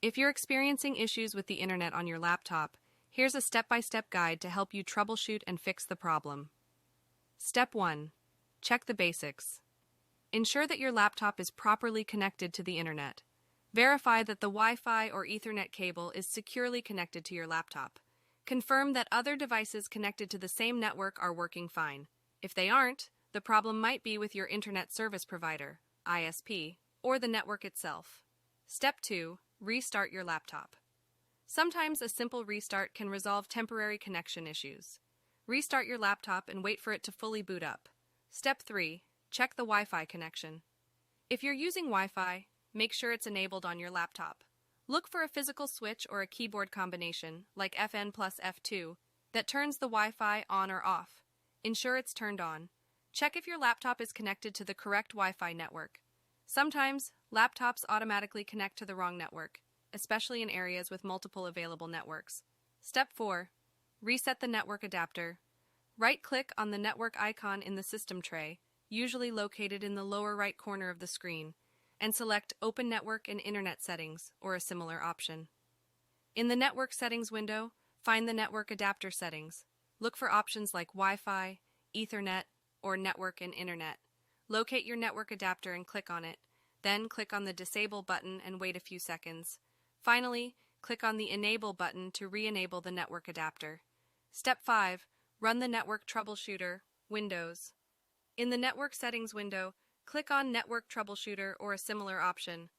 If you're experiencing issues with the internet on your laptop, here's a step-by-step guide to help you troubleshoot and fix the problem. Step 1. Check the basics. Ensure that your laptop is properly connected to the internet. Verify that the Wi-Fi or Ethernet cable is securely connected to your laptop. Confirm that other devices connected to the same network are working fine. If they aren't, the problem might be with your Internet Service Provider, ISP, or the network itself. Step 2. Restart your laptop. Sometimes a simple restart can resolve temporary connection issues. Restart your laptop and wait for it to fully boot up. Step 3. Check the Wi-Fi connection. If you're using Wi-Fi, make sure it's enabled on your laptop. Look for a physical switch or a keyboard combination, like FN plus F2, that turns the Wi-Fi on or off. Ensure it's turned on. Check if your laptop is connected to the correct Wi-Fi network. Sometimes, laptops automatically connect to the wrong network, especially in areas with multiple available networks. Step 4. Reset the network adapter. Right-click on the network icon in the system tray, usually located in the lower right corner of the screen, and select Open Network and Internet Settings, or a similar option. In the Network Settings window, find the Network Adapter settings. Look for options like Wi-Fi, Ethernet, or Network and Internet. Locate your network adapter and click on it. Then click on the Disable button and wait a few seconds. Finally, click on the Enable button to re-enable the network adapter. Step 5. Run the Network Troubleshooter, Windows. In the Network Settings window, click on Network Troubleshooter or a similar option.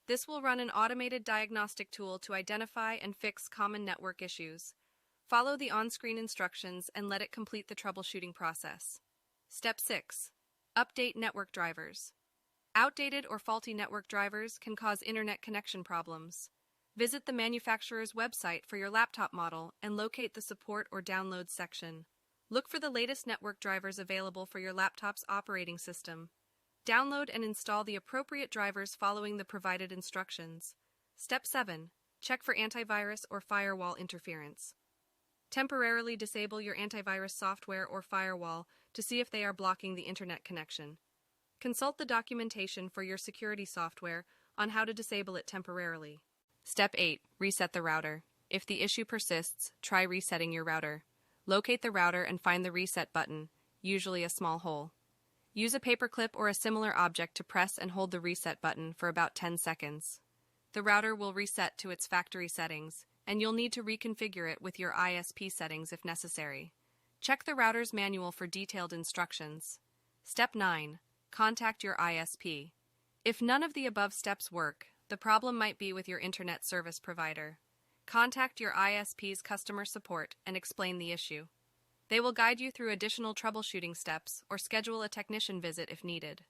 This will run an automated diagnostic tool to identify and fix common network issues. Follow the on-screen instructions and let it complete the troubleshooting process. Step 6. Update network drivers. Outdated or faulty network drivers can cause internet connection problems. Visit the manufacturer's website for your laptop model and locate the Support or Downloads section. Look for the latest network drivers available for your laptop's operating system. Download and install the appropriate drivers following the provided instructions. Step 7. Check for antivirus or firewall interference. Temporarily disable your antivirus software or firewall to see if they are blocking the internet connection. Consult the documentation for your security software on how to disable it temporarily. Step 8. Reset the router. If the issue persists, try resetting your router. Locate the router and find the reset button, usually a small hole. Use a paperclip or a similar object to press and hold the reset button for about 10 seconds. The router will reset to its factory settings, and you'll need to reconfigure it with your ISP settings if necessary. Check the router's manual for detailed instructions. Step 9. Contact your ISP. If none of the above steps work, the problem might be with your internet service provider. Contact your ISP's customer support and explain the issue. They will guide you through additional troubleshooting steps or schedule a technician visit if needed.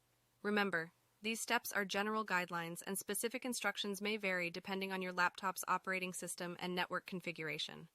Remember, these steps are general guidelines and specific instructions may vary depending on your laptop's operating system and network configuration.